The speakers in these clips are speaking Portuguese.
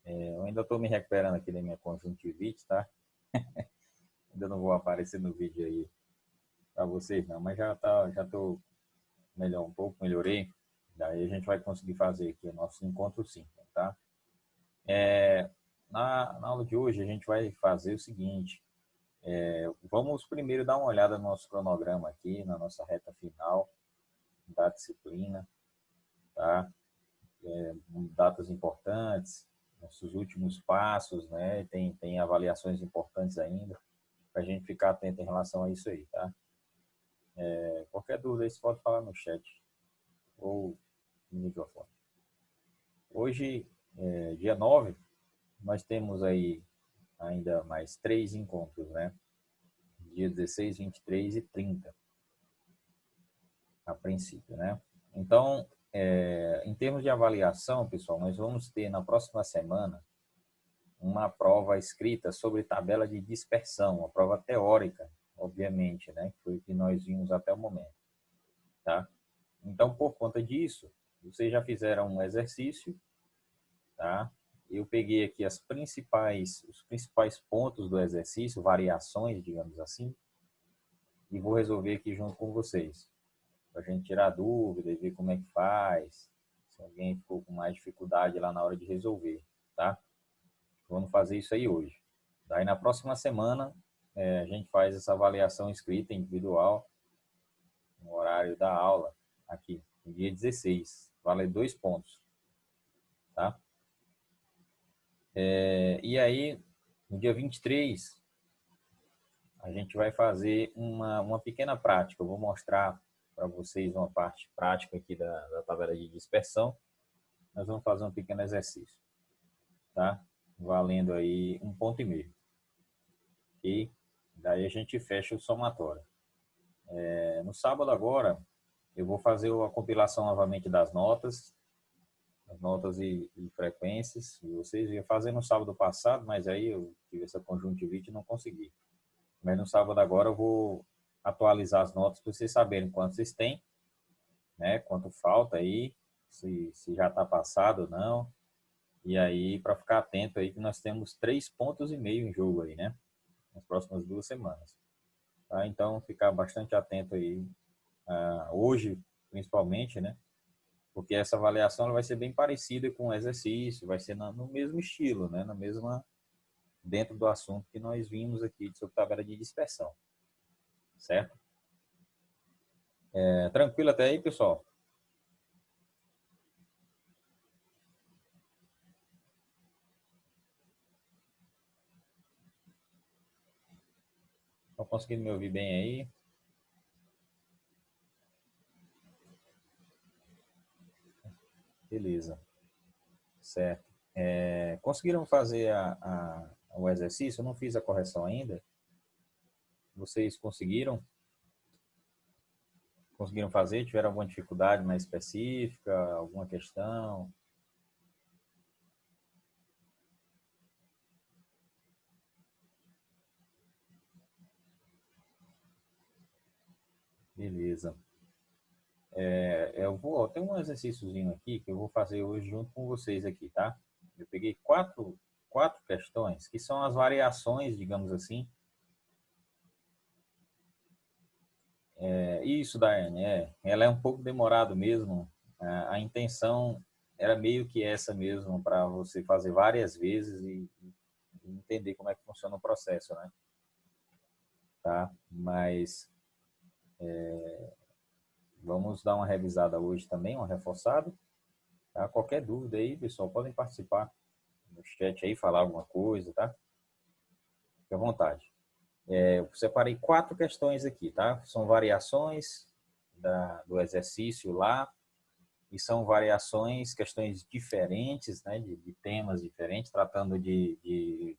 Eu ainda estou me recuperando aqui da minha conjuntivite, tá? Ainda não vou aparecer no vídeo aí para vocês não, mas já estou melhor um pouco, melhorei. Daí a gente vai conseguir fazer aqui o nosso encontro sim, tá? Na aula de hoje a gente vai fazer o seguinte, vamos primeiro dar uma olhada no nosso cronograma aqui, na nossa reta final da disciplina, tá? Datas importantes, nossos últimos passos, né? Tem avaliações importantes ainda, para a gente ficar atento em relação a isso aí, tá? Qualquer dúvida aí você pode falar no chat ou no microfone. Hoje, dia 9, nós temos aí ainda mais 3 encontros, né? Dia 16, 23 e 30, a princípio, né? Então, em termos de avaliação, pessoal, nós vamos ter na próxima semana uma prova escrita sobre tabela de dispersão, uma prova teórica, obviamente, né? Que foi o que nós vimos até o momento, tá? Então, por conta disso, vocês já fizeram um exercício, tá? Eu peguei aqui os principais pontos do exercício, variações, digamos assim, e vou resolver aqui junto com vocês, para a gente tirar dúvida e ver como é que faz, se alguém ficou com mais dificuldade lá na hora de resolver, tá? Vamos fazer isso aí hoje. Daí na próxima semana a gente faz essa avaliação escrita individual no horário da aula, aqui, no dia 16. Vale 2 pontos, tá? E aí, no dia 23, a gente vai fazer uma pequena prática. Eu vou mostrar para vocês uma parte prática aqui da tabela de dispersão. Nós vamos fazer um pequeno exercício, tá? Valendo aí 1,5 ponto. E daí a gente fecha o somatório. No sábado agora, eu vou fazer a compilação novamente das notas, as notas e frequências. E vocês iam fazer no sábado passado, mas aí eu tive essa conjuntivite e não consegui. Mas no sábado agora eu vou atualizar as notas para vocês saberem quanto vocês têm, né? Quanto falta aí, se já está passado ou não. E aí, para ficar atento aí que nós temos 3,5 pontos em jogo aí, né? Nas próximas 2 semanas. Tá? Então, ficar bastante atento aí, hoje, principalmente, né? Porque essa avaliação ela vai ser bem parecida com o exercício, vai ser no mesmo estilo, né? Dentro do assunto que nós vimos aqui sobre tabela de dispersão, certo? Tranquilo até aí, pessoal? Estão conseguindo me ouvir bem aí? Beleza, certo. Conseguiram fazer o exercício? Eu não fiz a correção ainda. Vocês conseguiram fazer? Tiveram alguma dificuldade mais específica? Alguma questão? Beleza. Tem um exercíciozinho aqui que eu vou fazer hoje junto com vocês aqui, tá? Eu peguei quatro questões que são as variações, digamos assim. Isso, Daiane, ela é um pouco demorado mesmo. A intenção era meio que essa mesmo, para você fazer várias vezes e entender como é que funciona o processo, né? Tá? Mas vamos dar uma revisada hoje também, uma reforçada. Tá? Qualquer dúvida aí, pessoal, podem participar no chat aí, falar alguma coisa, tá? Fique à vontade. Eu separei 4 questões aqui, tá? São variações do exercício lá, e são variações, questões diferentes, né? De temas diferentes, tratando de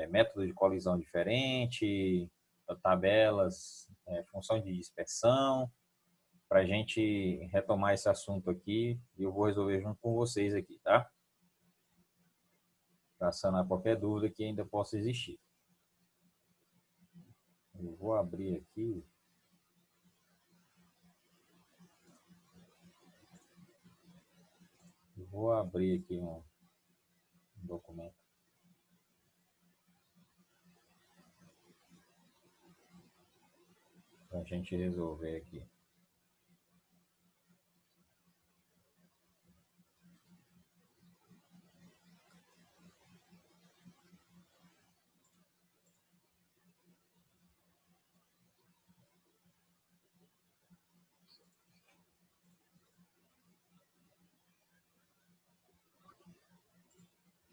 método de colisão diferente, tabelas, função de dispersão, para a gente retomar esse assunto aqui, e eu vou resolver junto com vocês aqui, tá? Para sanar qualquer dúvida que ainda possa existir. Eu vou abrir aqui. Vou abrir aqui documento. Para a gente resolver aqui.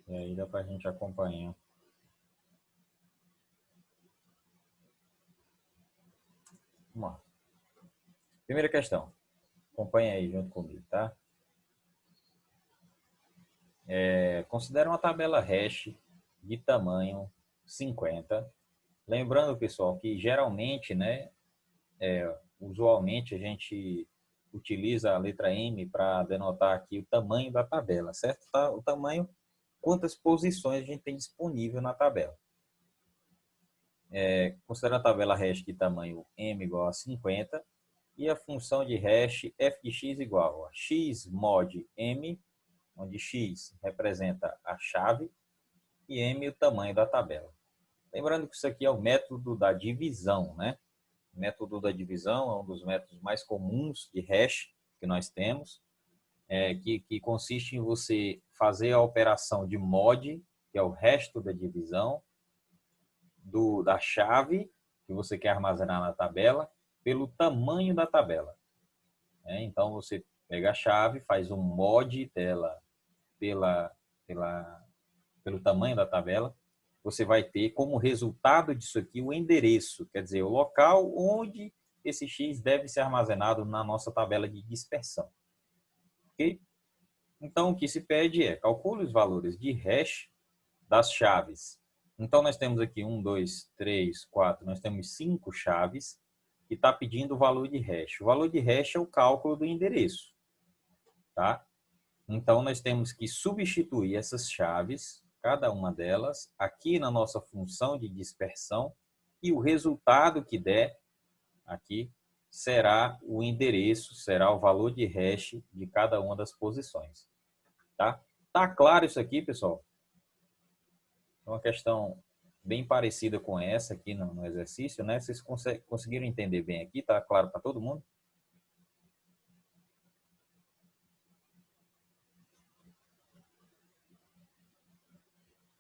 E aí dá para a gente acompanhar. Vamos lá. Primeira questão. Acompanha aí junto comigo, tá? Considera uma tabela hash de tamanho 50. Lembrando, pessoal, que geralmente, né, usualmente a gente utiliza a letra M para denotar aqui o tamanho da tabela, certo? Tá? O tamanho, quantas posições a gente tem disponível na tabela. Considera a tabela hash de tamanho M igual a 50 e a função de hash f de x igual a x mod M, onde x representa a chave e M o tamanho da tabela. Lembrando que isso aqui é o método da divisão, né? O método da divisão é um dos métodos mais comuns de hash que nós temos, que consiste em você fazer a operação de mod, que é o resto da divisão, da chave que você quer armazenar na tabela, pelo tamanho da tabela. Então, você pega a chave, faz um mod dela pelo tamanho da tabela, você vai ter como resultado disso aqui o endereço, quer dizer, o local onde esse X deve ser armazenado na nossa tabela de dispersão. Ok? Então, o que se pede é calcule os valores de hash das chaves. Então, nós temos aqui 1, 2, 3, 4, nós temos 5 chaves que está pedindo o valor de hash. O valor de hash é o cálculo do endereço. Tá? Então, nós temos que substituir essas chaves, cada uma delas, aqui na nossa função de dispersão, e o resultado que der aqui será o endereço, será o valor de hash de cada uma das posições. Tá? Tá claro isso aqui, pessoal? É uma questão bem parecida com essa aqui no exercício, né? Vocês conseguiram entender bem aqui? Tá claro para todo mundo?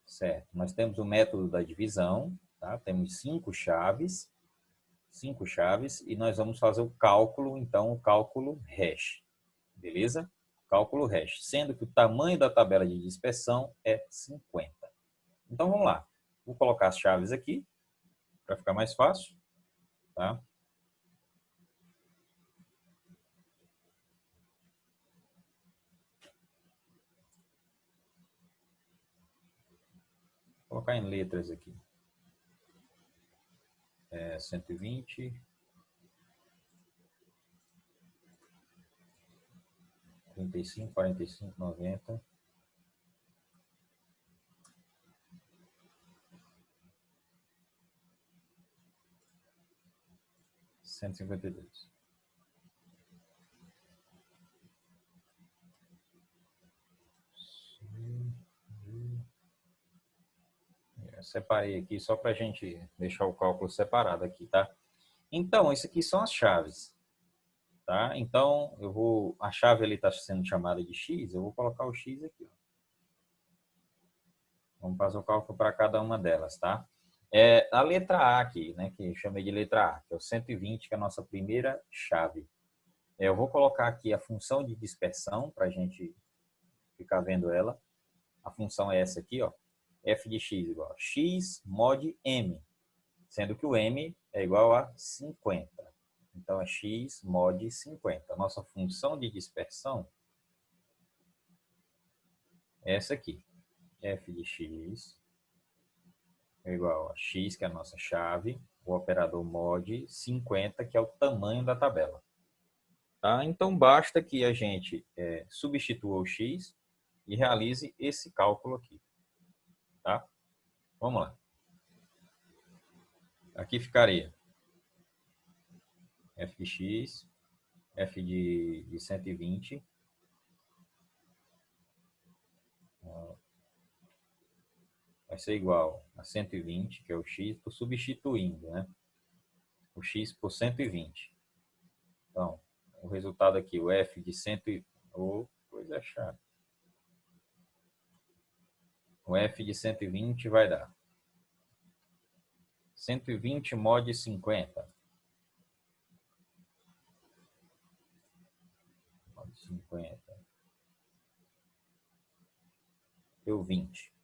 Certo. Nós temos o método da divisão, tá? Temos 5 chaves, e nós vamos fazer o cálculo, então, o cálculo hash. Beleza? Cálculo hash, sendo que o tamanho da tabela de dispersão é 50. Então, vamos lá. Vou colocar as chaves aqui, para ficar mais fácil. Tá? Vou colocar em letras aqui. 120, 35, 45, 90, 152. Eu separei aqui só para a gente deixar o cálculo separado aqui, tá? Então, isso aqui são as chaves, tá? Então, a chave ali está sendo chamada de X, eu vou colocar o X aqui, ó. Vamos fazer o cálculo para cada uma delas, tá? A letra A aqui, né, que eu chamei de letra A, que é o 120, que é a nossa primeira chave. Eu vou colocar aqui a função de dispersão para a gente ficar vendo ela. A função é essa aqui, ó, f de x igual a x mod m, sendo que o m é igual a 50. Então, é x mod 50. A nossa função de dispersão é essa aqui, f de x é igual a x, que é a nossa chave, o operador mod 50, que é o tamanho da tabela. Tá? Então, basta que a gente substitua o x e realize esse cálculo aqui. Tá? Vamos lá. Aqui ficaria f de x, f de 120, vai ser igual a 120, que é o x, estou substituindo, né? O x por 120. Então, o resultado aqui, o f de 120, coisa chata. O f de 120 vai dar 120 mod 50. Mod 50. Deu 20.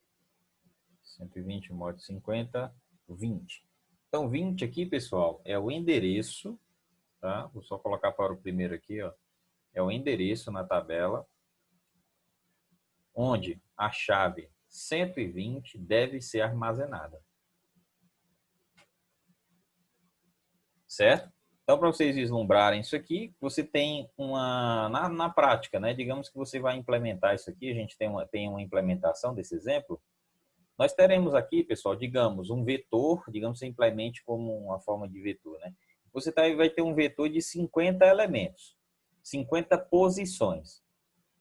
120 mod 50, 20. Então, 20 aqui, pessoal, é o endereço, tá? Vou só colocar para o primeiro aqui, ó. É o endereço na tabela, onde a chave 120 deve ser armazenada. Certo? Então, para vocês vislumbrarem isso aqui, você tem na prática, né? Digamos que você vai implementar isso aqui, a gente tem uma implementação desse exemplo. Nós teremos aqui, pessoal, digamos, um vetor, digamos, você implemente como uma forma de vetor, né? Você vai ter um vetor de 50 elementos, 50 posições,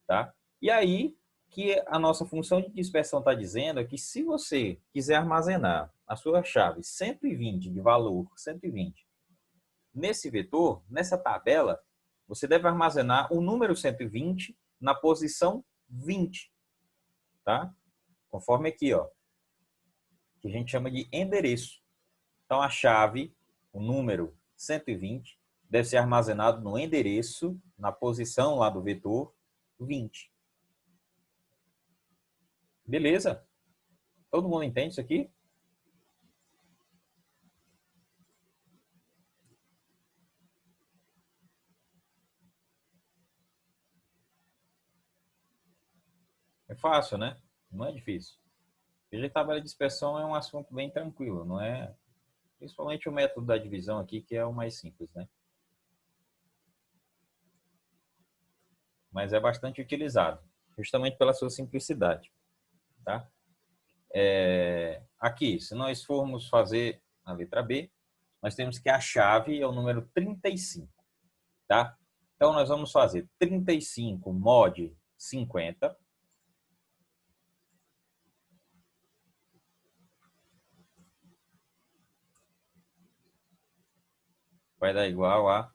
tá? E aí, que a nossa função de dispersão está dizendo é que se você quiser armazenar a sua chave 120 de valor 120 nesse vetor, nessa tabela, você deve armazenar o número 120 na posição 20, tá? Conforme aqui, ó, que a gente chama de endereço. Então, a chave, o número 120, deve ser armazenado no endereço, na posição lá do vetor 20. Beleza? Todo mundo entende isso aqui? É fácil, né? Não é difícil. Veja que tabela de dispersão é um assunto bem tranquilo, não é? Principalmente o método da divisão aqui, que é o mais simples, né? Mas é bastante utilizado, justamente pela sua simplicidade, tá? Aqui, se nós formos fazer a letra B, nós temos que a chave é o número 35, tá? Então, nós vamos fazer 35 mod 50. Vai dar igual a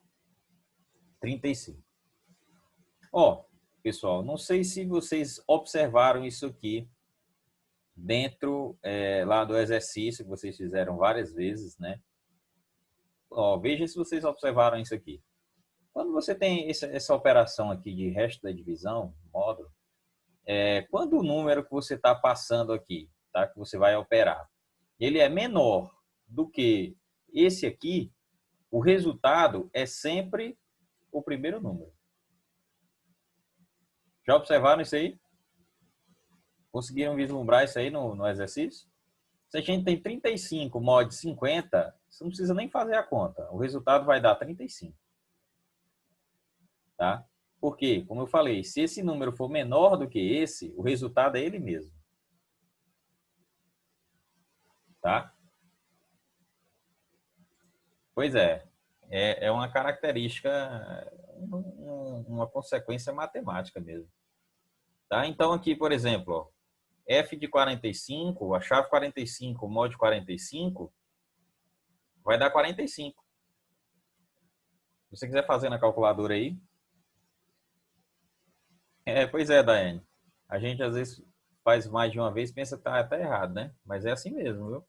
35. Ó, pessoal, não sei se vocês observaram isso aqui dentro lá do exercício que vocês fizeram várias vezes, né? Ó, veja se vocês observaram isso aqui. Quando você tem essa operação aqui de resto da divisão, módulo, quando o número que você está passando aqui, tá? Que você vai operar, ele é menor do que esse aqui, o resultado é sempre o primeiro número. Já observaram isso aí? Conseguiram vislumbrar isso aí no exercício? Se a gente tem 35 mod 50, você não precisa nem fazer a conta. O resultado vai dar 35. Tá? Porque, como eu falei, se esse número for menor do que esse, o resultado é ele mesmo. Tá? Pois é uma característica, uma consequência matemática mesmo. Tá? Então, aqui, por exemplo, ó, f de 45, a chave 45 mod 45, vai dar 45. Se você quiser fazer na calculadora aí. Pois é, Daiane. A gente às vezes faz mais de uma vez e pensa que tá até errado, né? Mas é assim mesmo, viu?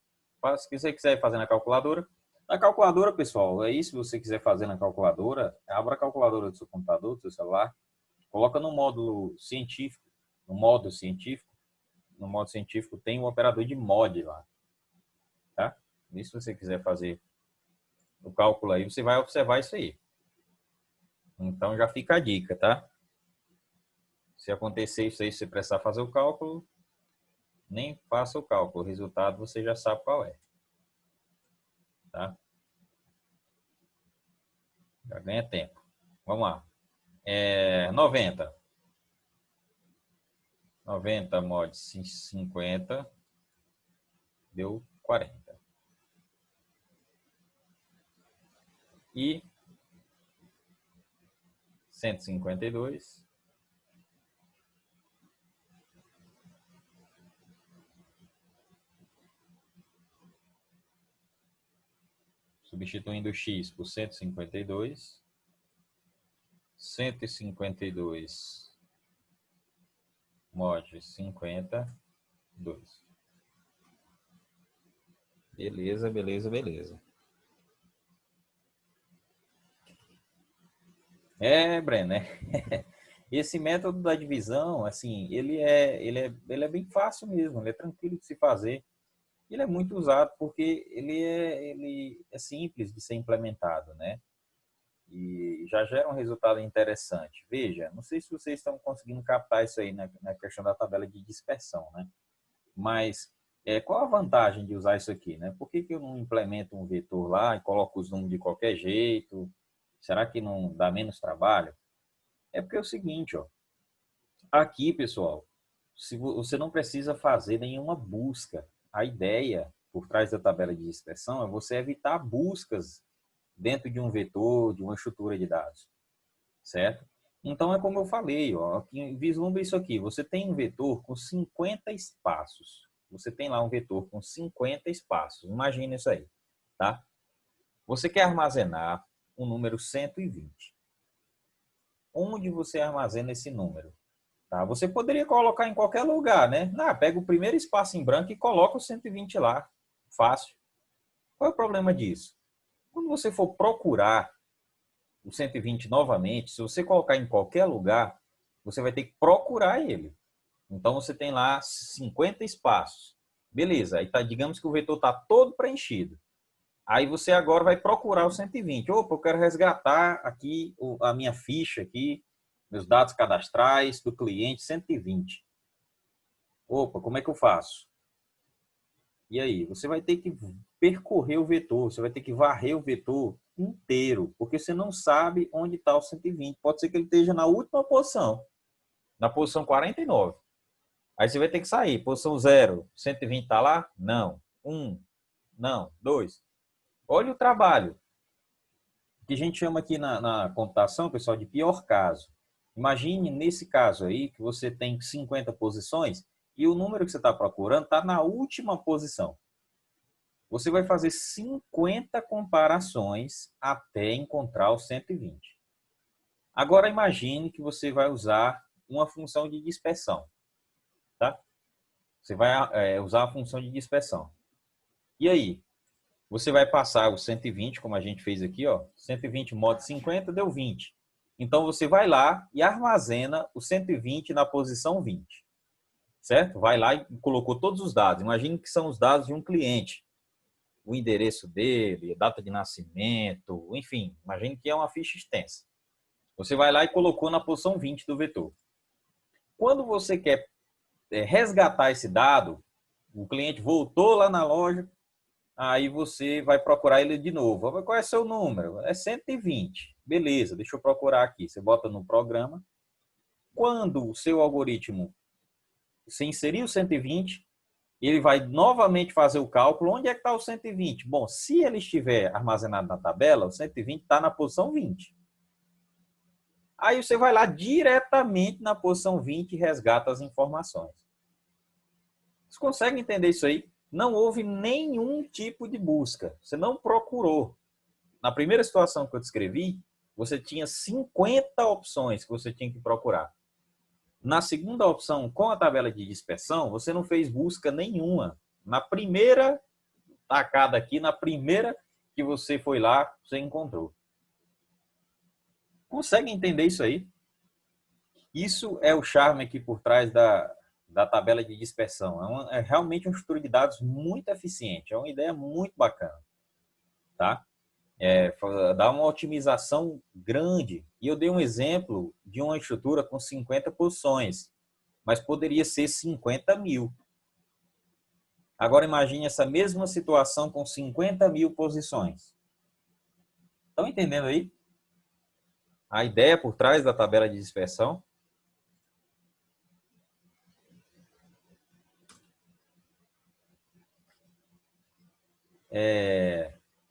Se você quiser fazer na calculadora. Na calculadora, pessoal, aí se você quiser fazer na calculadora, abra a calculadora do seu computador, do seu celular, coloca no módulo científico, no modo científico. No modo científico tem um operador de mod lá, tá? E se você quiser fazer o cálculo aí, você vai observar isso aí. Então já fica a dica, tá? Se acontecer isso aí, se você precisar fazer o cálculo, nem faça o cálculo. O resultado você já sabe qual é. Tá? Já ganha tempo. Vamos lá. 90. 90 mod 50 deu 40. E 152 substituindo x por 152, 152 mod 52. Beleza, beleza, beleza. Breno, né? Esse método da divisão, assim, ele é bem fácil mesmo, ele é tranquilo de se fazer. Ele é muito usado porque ele é simples de ser implementado, né? E já gera um resultado interessante. Veja, não sei se vocês estão conseguindo captar isso aí na questão da tabela de dispersão, né? Mas qual a vantagem de usar isso aqui, né? Por que eu não implemento um vetor lá e coloco os números de qualquer jeito? Será que não dá menos trabalho? É porque é o seguinte, ó. Aqui, pessoal, se você não precisa fazer nenhuma busca. A ideia por trás da tabela de dispersão é você evitar buscas dentro de um vetor, de uma estrutura de dados, certo? Então, é como eu falei, ó, aqui, vislumbre isso aqui. Você tem um vetor com 50 espaços. Você tem lá um vetor com 50 espaços. Imagina isso aí, tá? Você quer armazenar o número 120. Onde você armazena esse número? Tá? Você poderia colocar em qualquer lugar, né? Pega o primeiro espaço em branco e coloca o 120 lá. Fácil. Qual é o problema disso? Quando você for procurar o 120 novamente, se você colocar em qualquer lugar, você vai ter que procurar ele. Então, você tem lá 50 espaços. Beleza, aí tá, digamos que o vetor está todo preenchido. Aí você agora vai procurar o 120. Opa, eu quero resgatar aqui a minha ficha aqui, meus dados cadastrais do cliente 120. Opa, como é que eu faço? E aí? Você vai ter que percorrer o vetor, você vai ter que varrer o vetor inteiro, porque você não sabe onde está o 120. Pode ser que ele esteja na última posição, na posição 49. Aí você vai ter que sair. Posição 0, 120 está lá? Não. 1, não. 2. Olha o trabalho que a gente chama aqui na computação, pessoal, de pior caso. Imagine nesse caso aí que você tem 50 posições e o número que você está procurando está na última posição. Você vai fazer 50 comparações até encontrar o 120. Agora imagine que você vai usar uma função de dispersão, tá? Você vai usar a função de dispersão. E aí? Você vai passar o 120, como a gente fez aqui, ó. 120 mod 50 deu 20. Então você vai lá e armazena o 120 na posição 20. Certo? Vai lá e colocou todos os dados. Imagine que são os dados de um cliente. O endereço dele, a data de nascimento, enfim, imagine que é uma ficha extensa. Você vai lá e colocou na posição 20 do vetor. Quando você quer resgatar esse dado, o cliente voltou lá na loja, aí você vai procurar ele de novo. Qual é seu número? É 120. Beleza, deixa eu procurar aqui. Você bota no programa. Quando o seu algoritmo se inserir o 120, ele vai novamente fazer o cálculo. Onde é que está o 120? Bom, se ele estiver armazenado na tabela, o 120 está na posição 20. Aí você vai lá diretamente na posição 20 e resgata as informações. Você consegue entender isso aí? Não houve nenhum tipo de busca. Você não procurou. Na primeira situação que eu descrevi, você tinha 50 opções que você tinha que procurar. Na segunda opção, com a tabela de dispersão, você não fez busca nenhuma. Na primeira tacada aqui, na primeira que você foi lá, você encontrou. Consegue entender isso aí? Isso é o charme aqui por trás da tabela de dispersão. É realmente uma estrutura de dados muito eficiente. É uma ideia muito bacana. Tá? Dá uma otimização grande. E eu dei um exemplo de uma estrutura com 50 posições, mas poderia ser 50 mil. Agora imagine essa mesma situação com 50 mil posições. Estão entendendo aí? A ideia por trás da tabela de dispersão?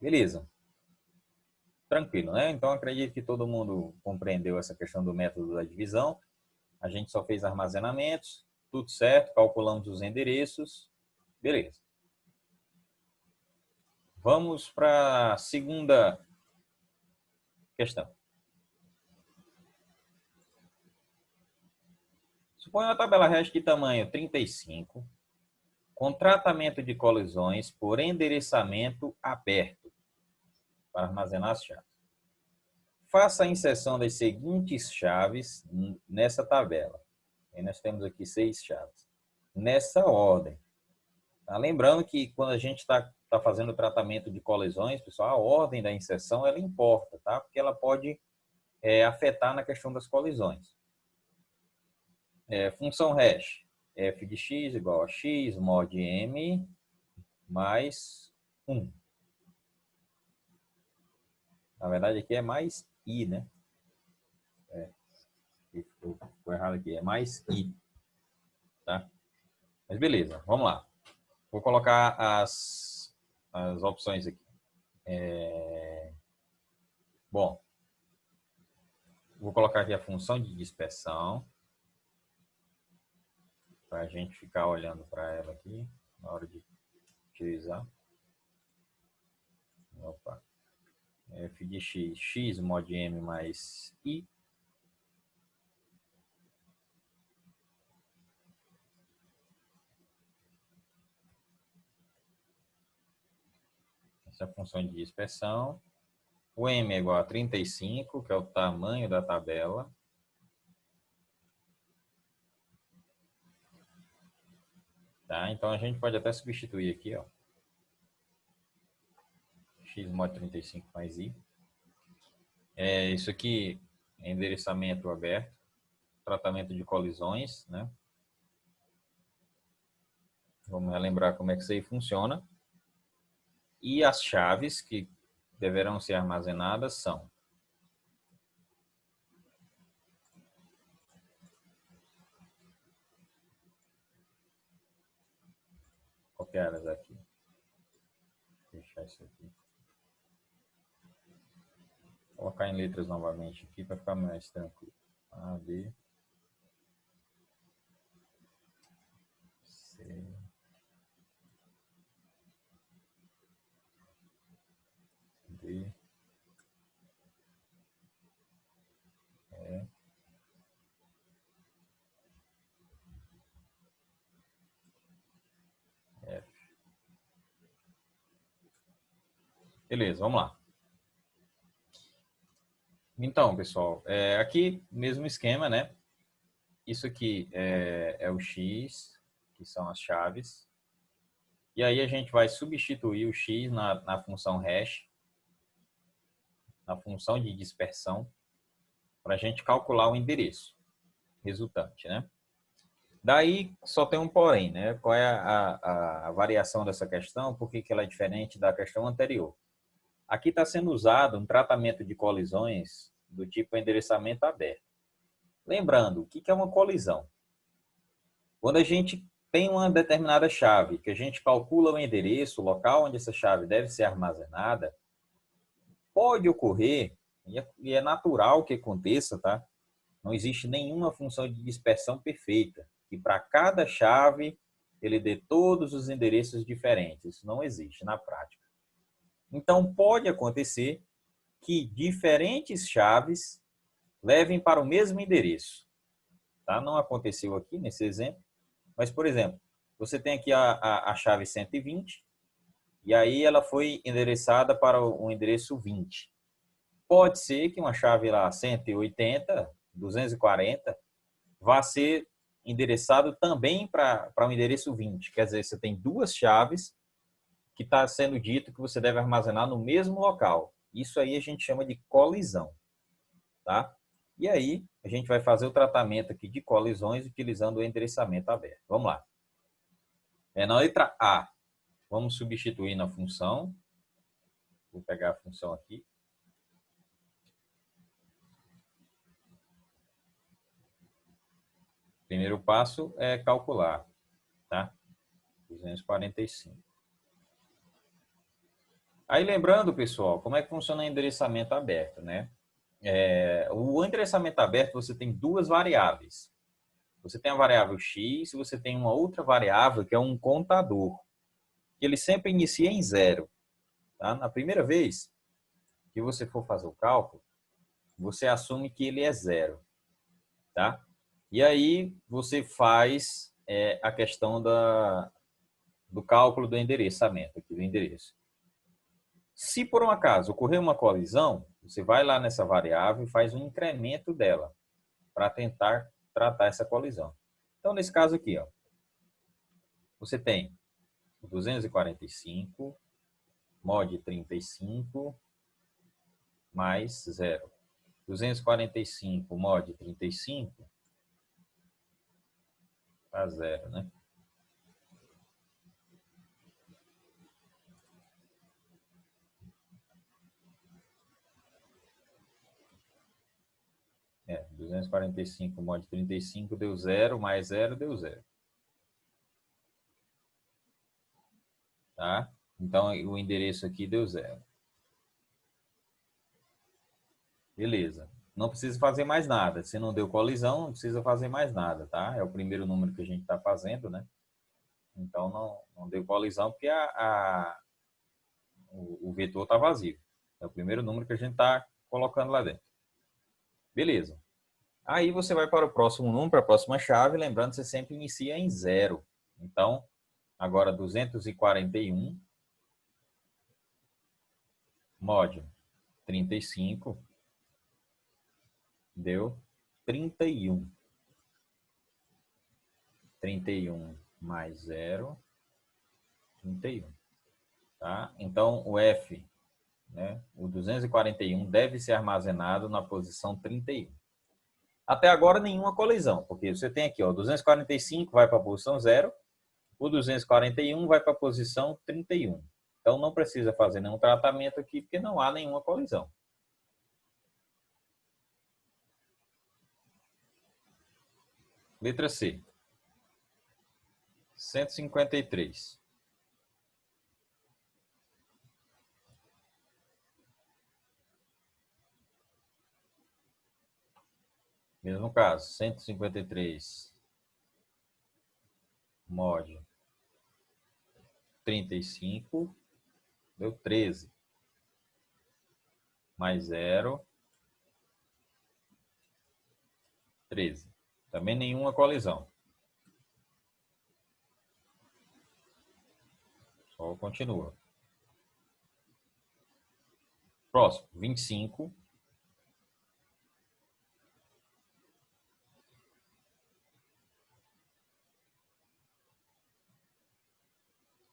Beleza. Tranquilo, né? Então acredito que todo mundo compreendeu essa questão do método da divisão. A gente só fez armazenamentos, tudo certo, calculamos os endereços, beleza. Vamos para a segunda questão. Suponha uma tabela hash de tamanho 35, com tratamento de colisões por endereçamento aberto para armazenar as chaves. Faça a inserção das seguintes chaves nessa tabela. E nós temos aqui 6 chaves. Nessa ordem. Tá? Lembrando que quando a gente está fazendo o tratamento de colisões, pessoal, a ordem da inserção ela importa, tá? Porque ela pode afetar na questão das colisões. Função hash. F de x igual a x mod m mais 1. Na verdade, aqui é mais i, né? Ficou errado aqui. É mais i. Tá? Mas beleza, vamos lá. Vou colocar as opções aqui. Bom, vou colocar aqui a função de dispersão. Para a gente ficar olhando para ela aqui na hora de utilizar. Opa. F de x, x mod m mais i. Essa é a função de dispersão. O m é igual a 35, que é o tamanho da tabela. Tá? Então a gente pode até substituir aqui, ó. X mod 35 mais i. Isso aqui é endereçamento aberto, tratamento de colisões, né? Vamos relembrar como é que isso aí funciona. E as chaves que deverão ser armazenadas são copiadas aqui. Vou deixar isso aqui. Vou colocar em letras novamente aqui para ficar mais tranquilo. A, B, C, D, E, F. Beleza, vamos lá. Então, pessoal, aqui mesmo esquema, né? Isso aqui é o X, que são as chaves. E aí a gente vai substituir o X na função hash, na função de dispersão, para a gente calcular o endereço resultante, né? Daí só tem um porém, né? Qual é a variação dessa questão? Por que ela é diferente da questão anterior? Aqui está sendo usado um tratamento de colisões do tipo endereçamento aberto. Lembrando, o que é uma colisão? Quando a gente tem uma determinada chave, que a gente calcula o endereço, o local onde essa chave deve ser armazenada, pode ocorrer, e é natural que aconteça, tá? Não existe nenhuma função de dispersão perfeita, que para cada chave ele dê todos os endereços diferentes. Isso não existe na prática. Então, pode acontecer que diferentes chaves levem para o mesmo endereço. Tá? Não aconteceu aqui nesse exemplo, mas, por exemplo, você tem aqui a chave 120, e aí ela foi endereçada para o endereço 20. Pode ser que uma chave lá 180, 240, vá ser endereçado também para o endereço 20. Quer dizer, você tem duas chaves que está sendo dito que você deve armazenar no mesmo local. Isso aí a gente chama de colisão. Tá? E aí a gente vai fazer o tratamento aqui de colisões utilizando o endereçamento aberto. Vamos lá. Na letra A, vamos substituir na função. Vou pegar a função aqui. Primeiro passo é calcular, tá? 245. Aí lembrando, pessoal, como é que funciona o endereçamento aberto, né? O endereçamento aberto você tem duas variáveis. Você tem a variável x e você tem uma outra variável que é um contador, que ele sempre inicia em 0. Tá? Na primeira vez que você for fazer o cálculo, você assume que ele é zero. Tá? E aí você faz a questão do cálculo do endereçamento, aqui do endereço. Se por um acaso ocorrer uma colisão, você vai lá nessa variável e faz um incremento dela para tentar tratar essa colisão. Então, nesse caso aqui, ó, você tem o 245 mod 35 mais 0. 245 mod 35 dá 0, né? É, 245 mod 35 deu 0, mais 0 deu 0. Tá? Então, o endereço aqui deu 0. Beleza. Não precisa fazer mais nada. Se não deu colisão, não precisa fazer mais nada, tá? É o primeiro número que a gente está fazendo, né? Então, não deu colisão porque o vetor está vazio. É o primeiro número que a gente está colocando lá dentro. Beleza. Aí você vai para o próximo número, para a próxima chave, lembrando que você sempre inicia em 0. Então, agora 241 mod 35 deu 31. 31 mais 0, 31. Tá? Então, o F, né, o 241, deve ser armazenado na posição 31. Até agora, nenhuma colisão, porque você tem aqui, ó, 245 vai para a posição 0, o 241 vai para a posição 31. Então, não precisa fazer nenhum tratamento aqui, porque não há nenhuma colisão. Letra C. 153. Mesmo caso, 153 mod 35 deu 13. Mais 0, 13. Também nenhuma colisão. Só continua. Próximo, 25.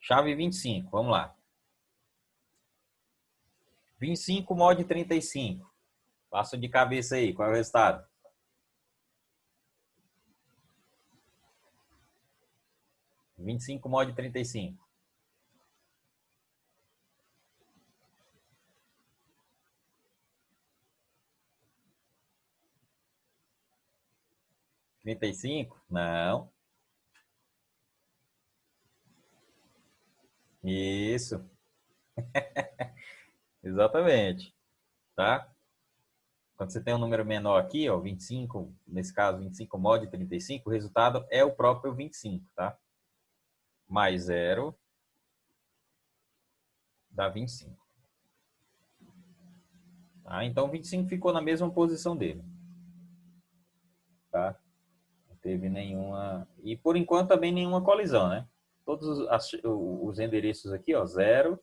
Chave 25, vamos lá. 25 mod 35. Passa de cabeça aí, qual é o resultado? 25 mod 35. 35? Não. Isso. Exatamente. Tá? Quando você tem um número menor aqui, ó, 25, nesse caso 25 mod 35, o resultado é o próprio 25, tá? Mais 0 dá 25. Tá? Então 25 ficou na mesma posição dele. Tá? Não teve nenhuma... E por enquanto também nenhuma colisão, né? Todos os endereços aqui, ó, 0,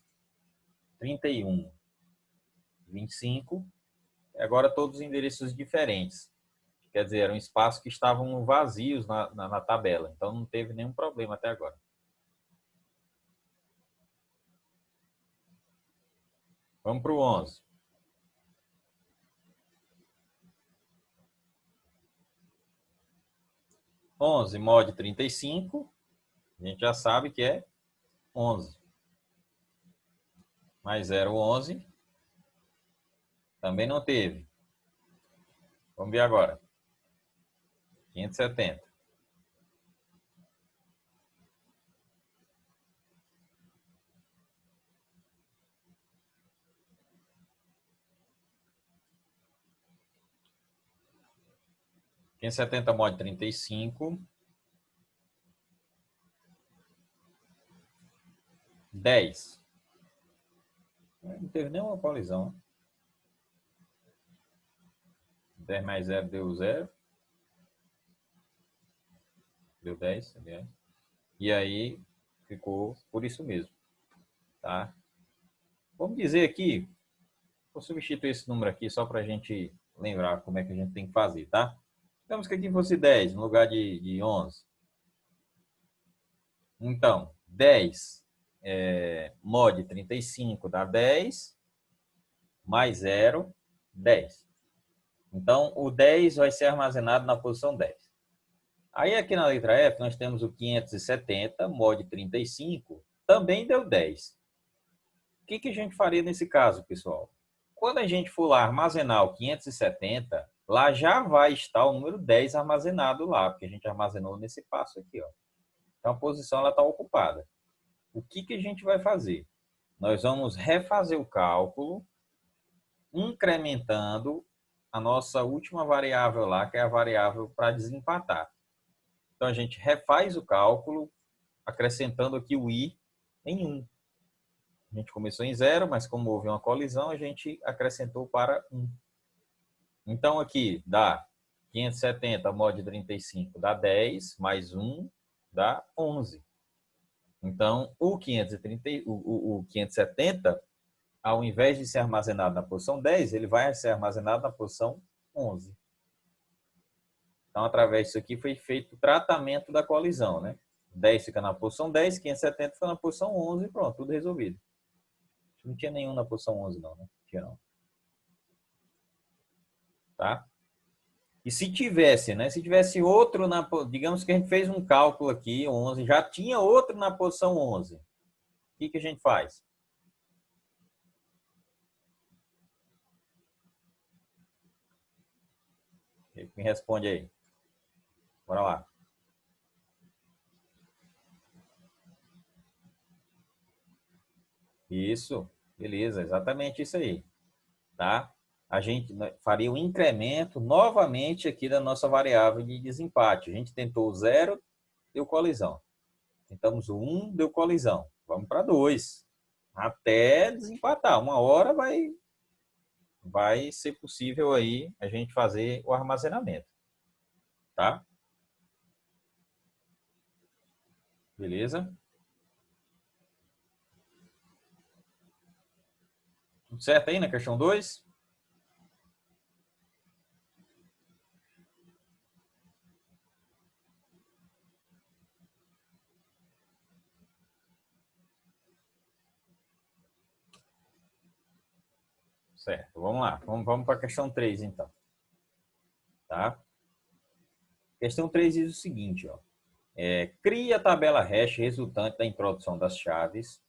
31, 25, agora todos os endereços diferentes. Quer dizer, eram espaços que estavam vazios na tabela. Então não teve nenhum problema até agora. Vamos para o 11. Onze mod 35, a gente já sabe que é 11. Mais 0, 11. Também não teve. Vamos ver agora. 570. 570 mod 35. 10. Não teve nenhuma colisão. 10 mais 0 deu 0. Deu 10, aliás. E aí ficou por isso mesmo. Tá? Vamos dizer aqui, vou substituir esse número aqui só para a gente lembrar como é que a gente tem que fazer, tá? Digamos que aqui fosse 10 no lugar de 11. Então, 10 mod 35 dá 10, mais 0, 10. Então, o 10 vai ser armazenado na posição 10. Aí, aqui na letra F, nós temos o 570, mod 35, também deu 10. O que a gente faria nesse caso, pessoal? Quando a gente for lá armazenar o 570, lá já vai estar o número 10 armazenado lá, porque a gente armazenou nesse passo aqui, ó. Então, a posição está ocupada. O que a gente vai fazer? Nós vamos refazer o cálculo, incrementando a nossa última variável lá, que é a variável para desempatar. Então, a gente refaz o cálculo, acrescentando aqui o i em 1. A gente começou em 0, mas como houve uma colisão, a gente acrescentou para 1. Então, aqui dá 570 mod 35 dá 10, mais 1 dá 11. Então, o 570, ao invés de ser armazenado na posição 10, ele vai ser armazenado na posição 11. Então, através disso aqui, foi feito o tratamento da colisão, né? 10 fica na posição 10, 570 fica na posição 11 e pronto, tudo resolvido. Não tinha nenhum na posição 11 não, né? Tinha não. Tá? E se tivesse, né? Se tivesse outro, digamos que a gente fez um cálculo aqui, 11, já tinha outro na posição 11. O que a gente faz? Me responde aí. Bora lá. Isso, beleza, exatamente isso aí, tá? A gente faria um incremento novamente aqui da nossa variável de desempate. A gente tentou o 0, deu colisão. Tentamos o 1, deu colisão. Vamos para 2, até desempatar. Uma hora vai ser possível aí a gente fazer o armazenamento, tá? Beleza? Tudo certo aí na questão 2? Certo, vamos lá. Vamos para a questão 3, então. Tá? Questão 3 diz o seguinte, ó. Cria a tabela hash resultante da introdução das chaves,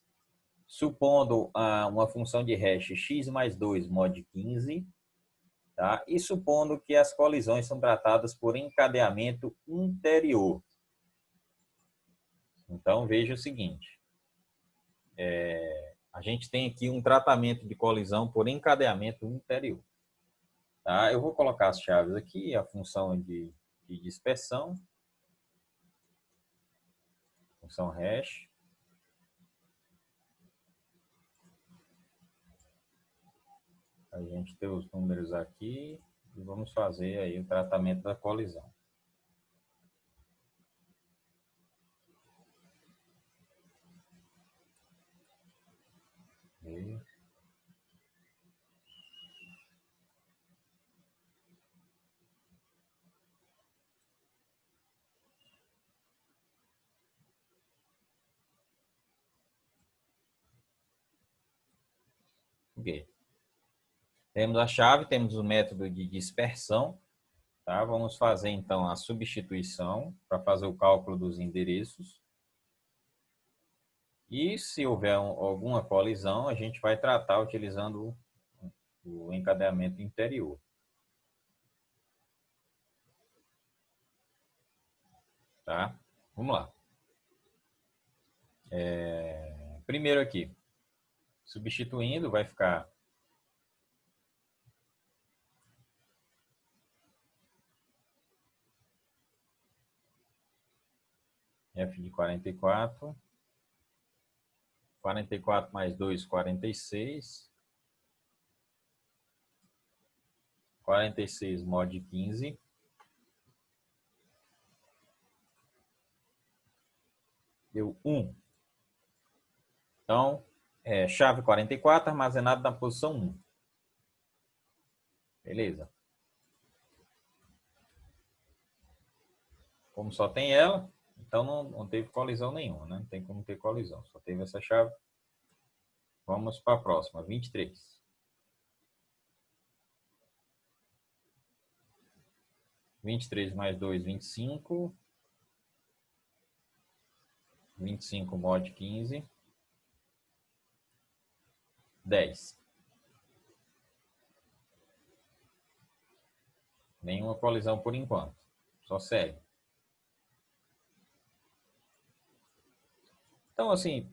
supondo uma função de hash x mais 2 mod 15, tá? E supondo que as colisões são tratadas por encadeamento interior. Então, veja o seguinte. A gente tem aqui um tratamento de colisão por encadeamento interior. Tá? Eu vou colocar as chaves aqui, a função de dispersão, função hash. A gente tem os números aqui e vamos fazer aí o tratamento da colisão. E ok. Temos a chave, temos o método de dispersão. Tá? Vamos fazer então a substituição para fazer o cálculo dos endereços. E se houver alguma colisão, a gente vai tratar utilizando o encadeamento interior. Tá? Vamos lá. Primeiro aqui, substituindo, vai ficar f de 44. 44 mais 2, 46. 46 mod 15. Deu 1. Então, chave 44 armazenado na posição 1. Beleza. Como só tem ela, então não teve colisão nenhuma, né? Não tem como ter colisão, só teve essa chave. Vamos para a próxima, 23. 23 mais 2, 25. 25 mod 15. 10. Nenhuma colisão por enquanto, só segue. Então, assim,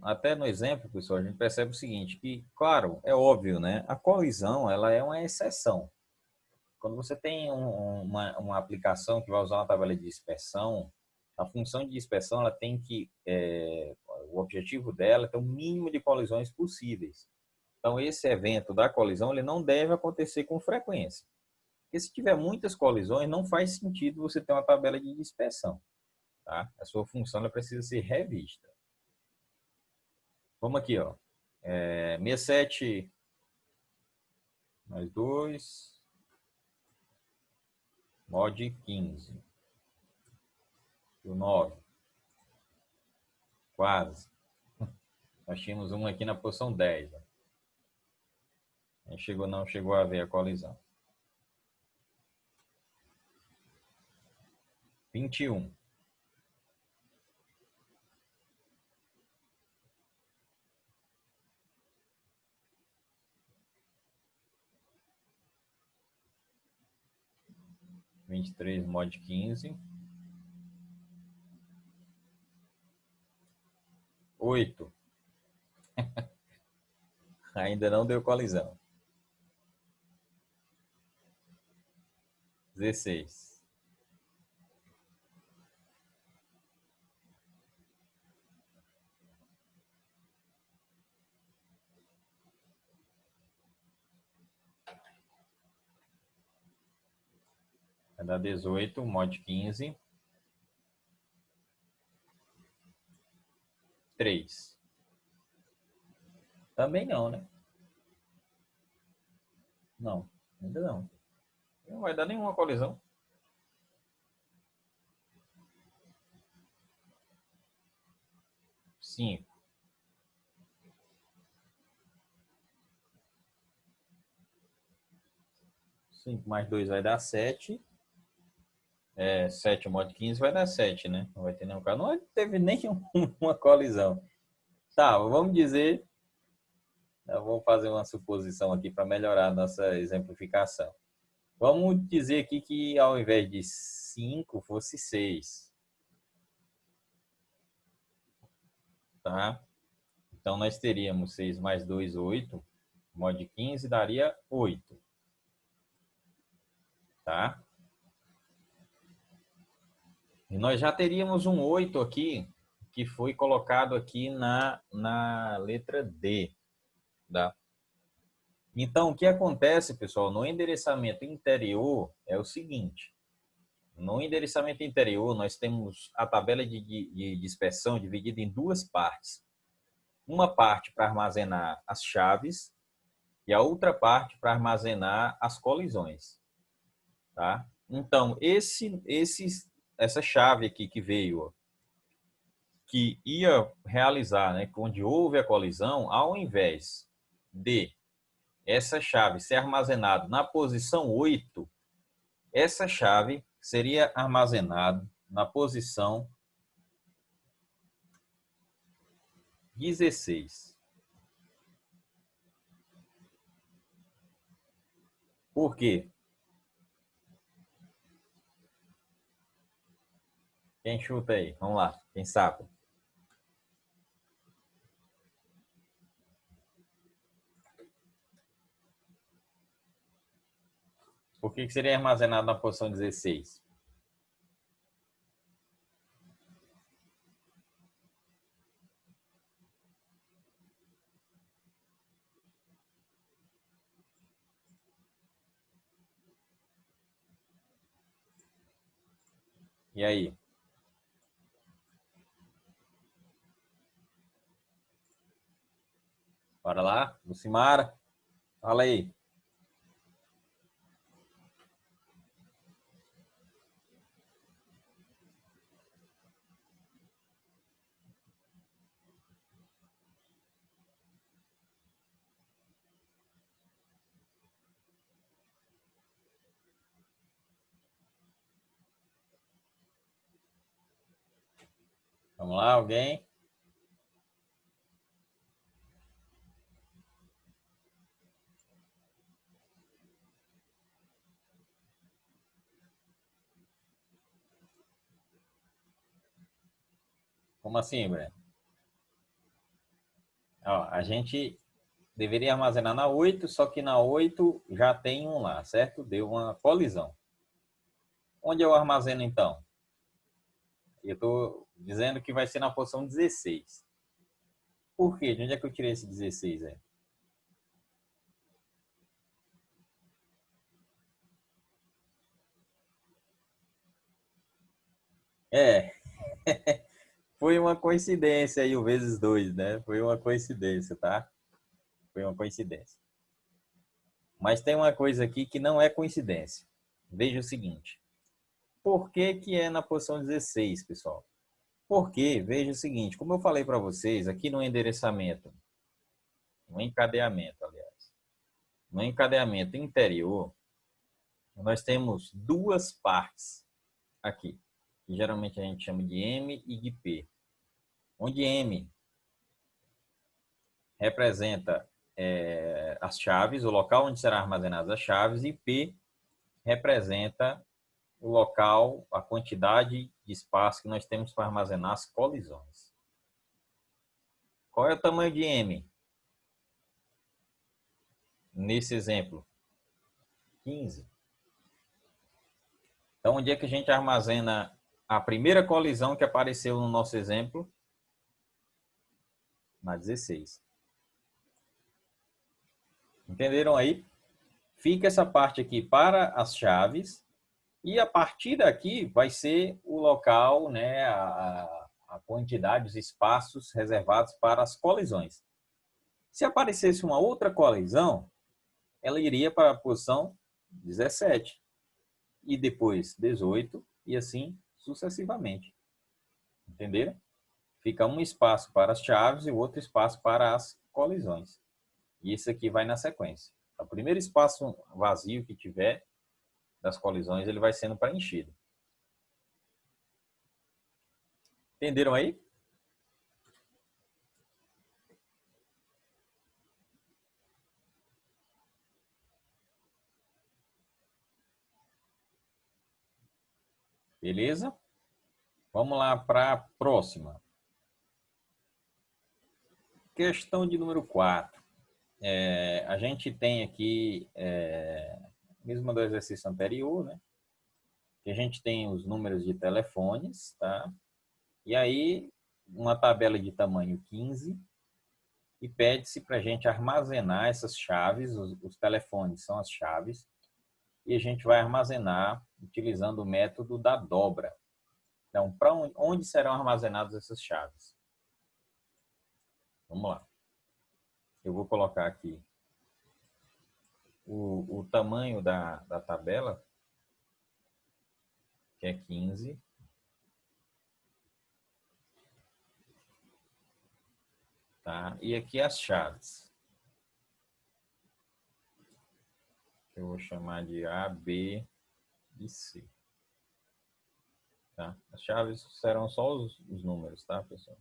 até no exemplo, pessoal, a gente percebe o seguinte, que, claro, é óbvio, né? A colisão, ela é uma exceção. Quando você tem uma aplicação que vai usar uma tabela de dispersão, a função de dispersão, ela tem que, o objetivo dela é ter o mínimo de colisões possíveis. Então, esse evento da colisão, ele não deve acontecer com frequência. Porque se tiver muitas colisões, não faz sentido você ter uma tabela de dispersão. Tá? A sua função ela precisa ser revista. Vamos aqui, ó. 67 mais 2, mod 15. O 9. Quase. Nós tínhamos um aqui na posição 10. Ó. Não chegou a ver a colisão. 21. 23 mod 15. 8. Ainda não deu colisão. 16. 18, mod 15. 3. Também não, né? Não, ainda não. Não vai dar nenhuma colisão. 5. 5 mais 2 vai dar 7. 7 mod 15 vai dar 7, né? Não vai ter nenhum caso. Não teve nenhuma colisão. Tá, vamos dizer. Vamos fazer uma suposição aqui para melhorar a nossa exemplificação. Vamos dizer aqui que ao invés de 5 fosse 6. Tá? Então nós teríamos 6 mais 2, 8. Mod 15 daria 8. Tá? E nós já teríamos um 8 aqui, que foi colocado aqui na letra D. Tá? Então, o que acontece, pessoal, no endereçamento interior é o seguinte. No endereçamento interior, nós temos a tabela de dispersão dividida em duas partes. Uma parte para armazenar as chaves e a outra parte para armazenar as colisões. Tá? Então, essa chave aqui que veio, ó, que ia realizar, né, onde houve a colisão, ao invés de essa chave ser armazenada na posição 8, essa chave seria armazenada na posição 16. Por quê? Quem chuta aí? Vamos lá, quem sabe? Por que seria armazenado na posição 16? E aí? Bora lá? Lucimara? Fala aí. Vamos lá, alguém? Como assim, Breno? Ó, a gente deveria armazenar na 8, só que na 8 já tem um lá, certo? Deu uma colisão. Onde eu armazeno então? Eu estou dizendo que vai ser na posição 16. Por quê? De onde é que eu tirei esse 16 aí? É, foi uma coincidência aí, o vezes 2, né? Foi uma coincidência, tá? Foi uma coincidência. Mas tem uma coisa aqui que não é coincidência. Veja o seguinte. Por que que é na posição 16, pessoal? Porque, veja o seguinte, como eu falei para vocês, aqui no endereçamento, no encadeamento, aliás, no encadeamento interior, nós temos duas partes aqui, que geralmente a gente chama de M e de P. Onde M representa as chaves, o local onde serão armazenadas as chaves, e P representa o local, a quantidade de espaço que nós temos para armazenar as colisões. Qual é o tamanho de M nesse exemplo? 15. Então, onde é que a gente armazena a primeira colisão que apareceu no nosso exemplo? Na 16. Entenderam aí? Fica essa parte aqui para as chaves e a partir daqui vai ser o local, né, a quantidade, os espaços reservados para as colisões. Se aparecesse uma outra colisão, ela iria para a posição 17 e depois 18 e assim sucessivamente. Entenderam? Fica um espaço para as chaves e o outro espaço para as colisões. E isso aqui vai na sequência. O primeiro espaço vazio que tiver das colisões, ele vai sendo preenchido. Entenderam aí? Beleza? Vamos lá para a próxima. Questão de número 4. A gente tem aqui, mesmo do exercício anterior, né? Que a gente tem os números de telefones, tá? E aí, uma tabela de tamanho 15 e pede-se para a gente armazenar essas chaves, os telefones são as chaves, e a gente vai armazenar utilizando o método da dobra. Então, para onde serão armazenadas essas chaves? Vamos lá. Eu vou colocar aqui o tamanho da tabela, que é 15. Tá? E aqui as chaves. Eu vou chamar de A, B e C. Tá? As chaves serão só os números, tá, pessoal?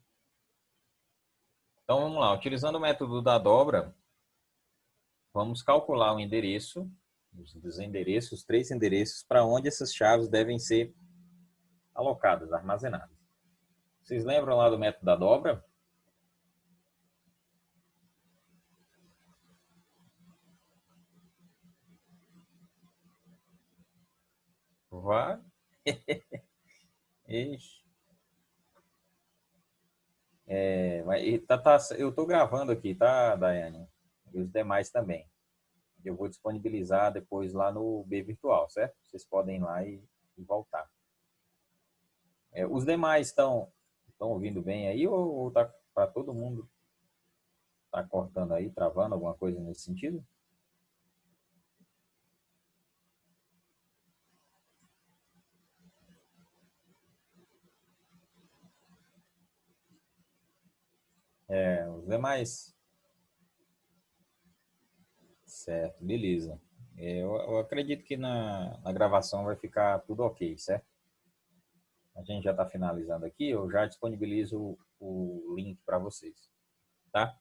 Então, vamos lá. Utilizando o método da dobra, vamos calcular o endereço, os endereços, 3 endereços, para onde essas chaves devem ser alocadas, armazenadas. Vocês lembram lá do método da dobra? Vai. Ixi. Eu estou gravando aqui, tá, Daiane? E os demais também. Eu vou disponibilizar depois lá no B Virtual, certo? Vocês podem ir lá e voltar. Os demais estão ouvindo bem aí ou tá para todo mundo? Tá cortando aí, travando alguma coisa nesse sentido? Os demais, certo, beleza. Eu acredito que na gravação vai ficar tudo ok, certo? A gente já está finalizando aqui, eu já disponibilizo o link para vocês, tá?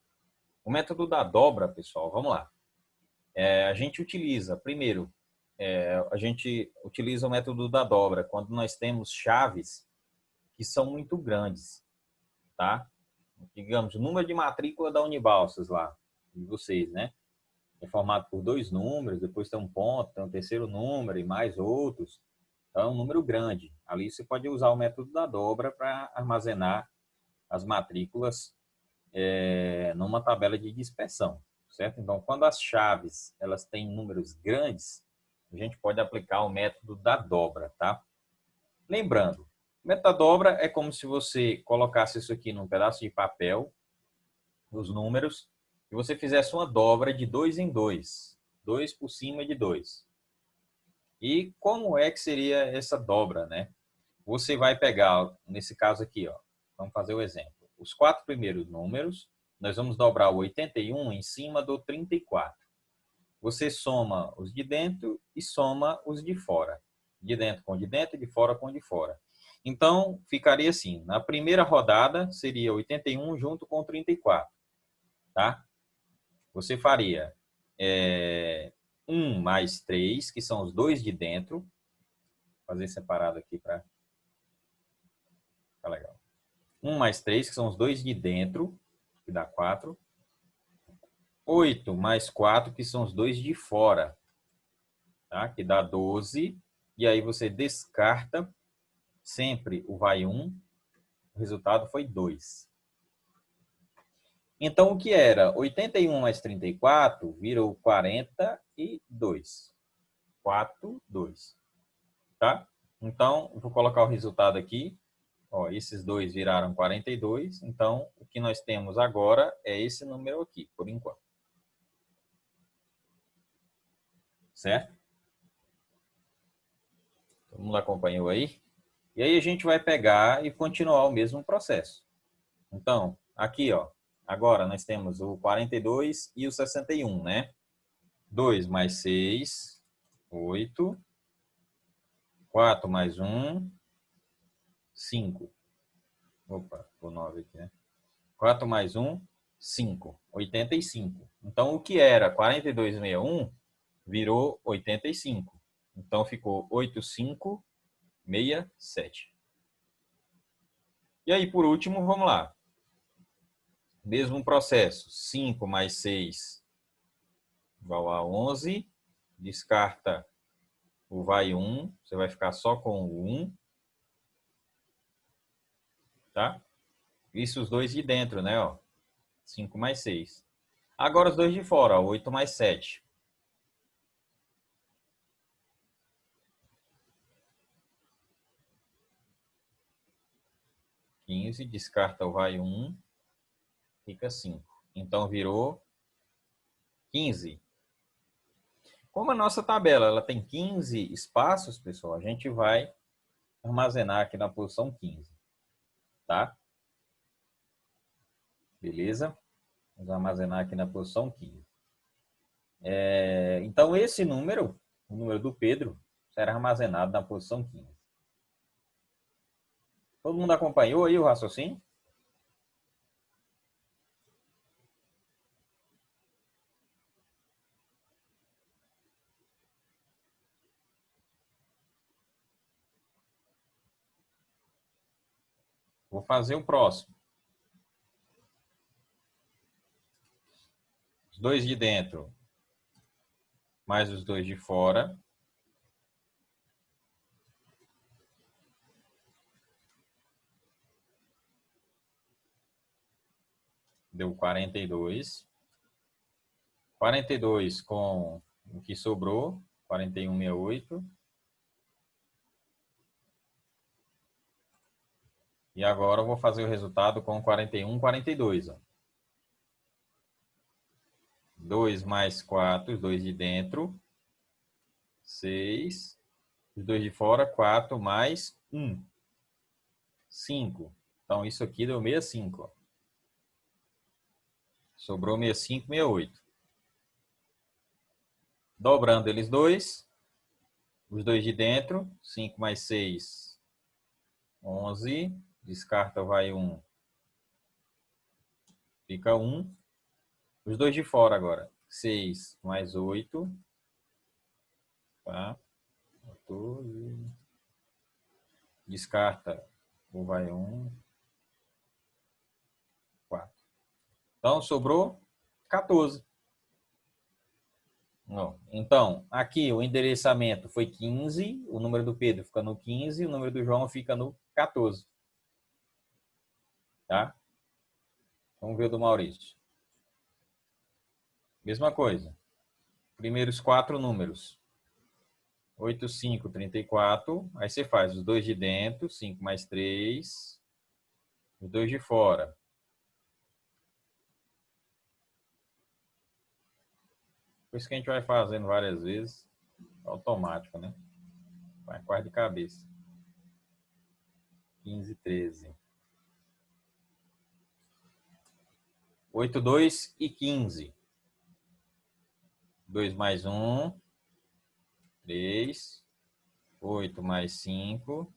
O método da dobra, pessoal, vamos lá. A gente utiliza, primeiro, a gente utiliza o método da dobra quando nós temos chaves que são muito grandes, tá? Digamos, o número de matrícula da Unibalsas lá, de vocês, né? É formado por dois números, depois tem um ponto, tem um terceiro número e mais outros. Então, é um número grande. Ali você pode usar o método da dobra para armazenar as matrículas numa tabela de dispersão, certo? Então, quando as chaves elas têm números grandes, a gente pode aplicar o método da dobra, tá? Lembrando, o método da dobra é como se você colocasse isso aqui num pedaço de papel, os números, e você fizesse uma dobra de 2 em 2, 2 por cima de 2. E como é que seria essa dobra, né? Você vai pegar, nesse caso aqui, ó, vamos fazer o exemplo. Os 4 primeiros números, nós vamos dobrar o 81 em cima do 34. Você soma os de dentro e soma os de fora. De dentro com de dentro e de fora com de fora. Então, ficaria assim. Na primeira rodada, seria 81 junto com 34. Tá? Você faria 1 mais 3, que são os dois de dentro. Vou fazer separado aqui para ficar legal. 1 mais 3, que são os dois de dentro, que dá 4. 8 mais 4, que são os dois de fora, tá? Que dá 12. E aí você descarta sempre o vai 1. O resultado foi 2. Então, o que era 81 mais 34 virou 42. 4, 2. Tá? Então, vou colocar o resultado aqui. Ó, esses dois viraram 42. Então, o que nós temos agora é esse número aqui, por enquanto. Certo? Todo mundo acompanhou aí? E aí a gente vai pegar e continuar o mesmo processo. Então, aqui, ó, agora nós temos o 42 e o 61, né? 2 mais 6, 8. 4 mais 1, 5. Opa, o 9 aqui, né? 4 mais 1, 5. 85. Então, o que era 42,61 virou 85. Então, ficou 8567. E aí, por último, vamos lá. Mesmo processo. 5 mais 6 igual a 11. Descarta o vai 1. Você vai ficar só com o 1. Tá? Isso os dois de dentro, né? Ó. 5 mais 6. Agora os dois de fora, ó. 8 mais 7. 15. Descarta o vai 1. Fica 5. Então virou 15. Como a nossa tabela ela tem 15 espaços, pessoal, a gente vai armazenar aqui na posição 15. Tá? Beleza? Vamos armazenar aqui na posição 15. Então, esse número, o número do Pedro, será armazenado na posição 15. Todo mundo acompanhou aí o raciocínio? Vou fazer o próximo. Os dois de dentro mais os dois de fora. Deu 42. 42 com o que sobrou, 41,68. E agora eu vou fazer o resultado com 41, 42. Ó. 2 mais 4, os dois de dentro. 6. Os dois de fora, 4 mais 1. 5. Então, isso aqui deu 65. Ó. Sobrou 65, 68. Dobrando eles dois. Os dois de dentro. 5 mais 6, 11. Descarta, vai 1. Fica 1. Os dois de fora agora. 6 mais 8. Tá? 14. Descarta, ou vai 1. 4. Então, sobrou 14. Então, aqui o endereçamento foi 15, o número do Pedro fica no 15, o número do João fica no 14. Tá? Vamos ver o do Maurício. Mesma coisa. Primeiros 4 números. 8, 5, 34. Aí você faz os dois de dentro, 5 mais 3. Os dois de fora. Por isso que a gente vai fazendo várias vezes. Automático, né? Vai quase de cabeça. 15, 13. 8, 2 e 15. 2 mais 1. 3. 8 mais 5.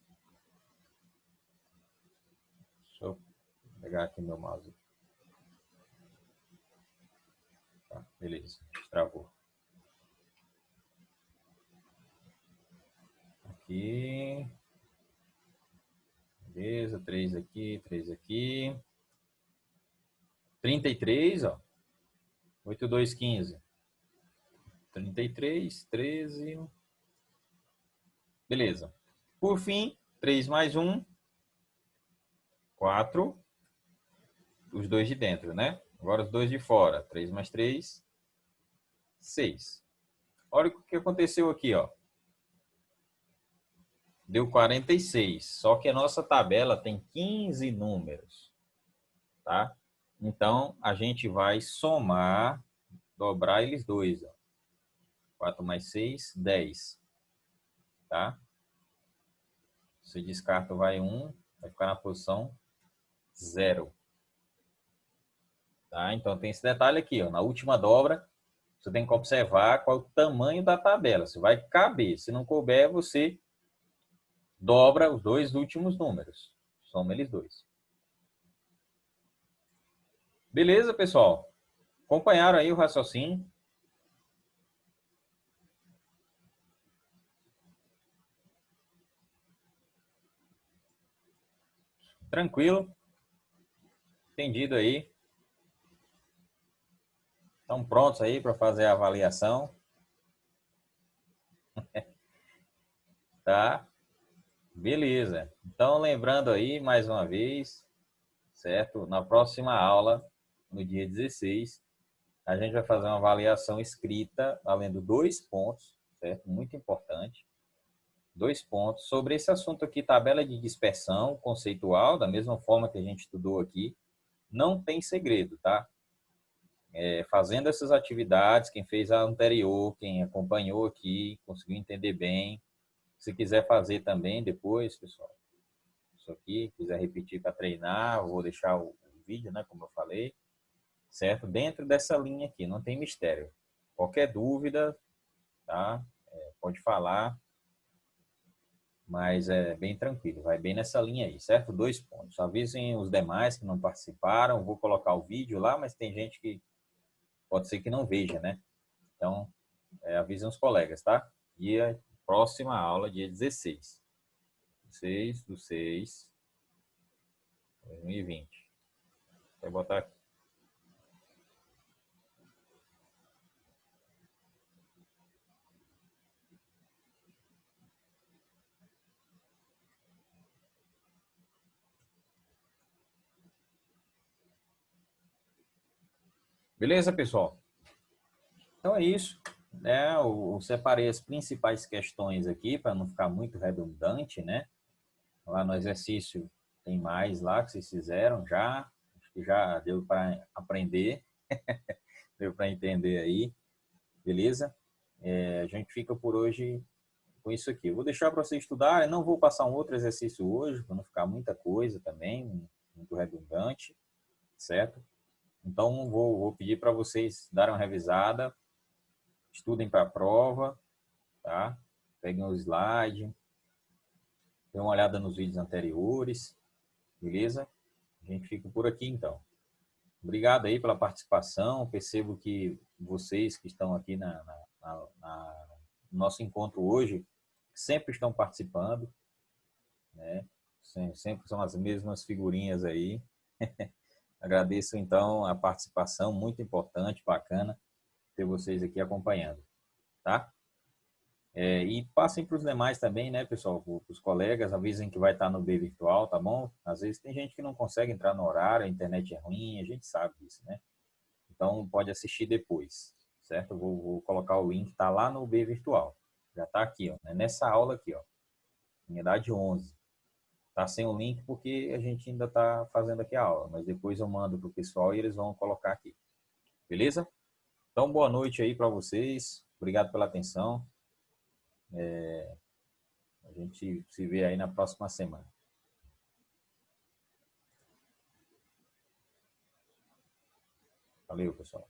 Deixa eu pegar aqui meu mouse. Tá, beleza, travou. Aqui. Beleza, 3 aqui, 3 aqui. 33, ó. 8, 2, 15. 33, 13. Beleza. Por fim, 3 mais 1. 4. Os dois de dentro, né? Agora os dois de fora. 3 mais 3. 6. Olha o que aconteceu aqui, ó. Deu 46. Só que a nossa tabela tem 15 números, tá? Então, a gente vai somar, dobrar eles dois, ó. 4 mais 6, 10. Tá? Se descarta, vai 1, vai ficar na posição 0. Tá? Então, tem esse detalhe aqui, ó. Na última dobra, você tem que observar qual é o tamanho da tabela. Se vai caber. Se não couber, você dobra os dois últimos números. Soma eles dois. Beleza, pessoal? Acompanharam aí o raciocínio? Tranquilo? Entendido aí? Estão prontos aí para fazer a avaliação? Tá? Beleza. Então, lembrando aí, mais uma vez, certo? Na próxima aula, no dia 16, a gente vai fazer uma avaliação escrita, valendo 2 pontos, certo? Muito importante. 2 pontos sobre esse assunto aqui, tabela de dispersão conceitual, da mesma forma que a gente estudou aqui. Não tem segredo, tá? Fazendo essas atividades, quem fez a anterior, quem acompanhou aqui, conseguiu entender bem. Se quiser fazer também depois, pessoal, isso aqui, quiser repetir para treinar, vou deixar o vídeo, né, como eu falei, certo? Dentro dessa linha aqui, não tem mistério. Qualquer dúvida, tá? Pode falar, mas é bem tranquilo, vai bem nessa linha aí, certo? 2 pontos. Avisem os demais que não participaram, vou colocar o vídeo lá, mas tem gente que pode ser que não veja, né? Então, avisem os colegas, tá? E a próxima aula, dia 16. 6/6, 2020. Vou botar aqui. Beleza, pessoal? Então é isso. Né? Eu separei as principais questões aqui para não ficar muito redundante, né? Lá no exercício Tem mais lá que vocês fizeram já. Acho que já deu para aprender, deu para entender aí. Beleza? A gente fica por hoje com isso aqui. Eu vou deixar para você estudar. Eu não vou passar um outro exercício hoje, para não ficar muita coisa também, muito redundante, certo? Então, vou pedir para vocês darem uma revisada, estudem para a prova, tá? Peguem o slide, dêem uma olhada nos vídeos anteriores, beleza? A gente fica por aqui, então. Obrigado aí pela participação. Percebo que vocês que estão aqui no nosso encontro hoje sempre estão participando, né? Sempre são as mesmas figurinhas aí. Agradeço, então, a participação, muito importante, bacana ter vocês aqui acompanhando, tá? E passem para os demais também, né, pessoal? Para os colegas, avisem que vai estar no B virtual, tá bom? Às vezes tem gente que não consegue entrar no horário, a internet é ruim, a gente sabe disso, né? Então, pode assistir depois, certo? Vou colocar o link, tá lá no B virtual. Já tá aqui, ó, né? Nessa aula aqui, ó, unidade 11. Tá sem o link porque a gente ainda tá fazendo aqui a aula, mas depois eu mando pro pessoal e eles vão colocar aqui. Beleza? Então, boa noite aí para vocês. Obrigado pela atenção. A gente se vê aí na próxima semana. Valeu, pessoal.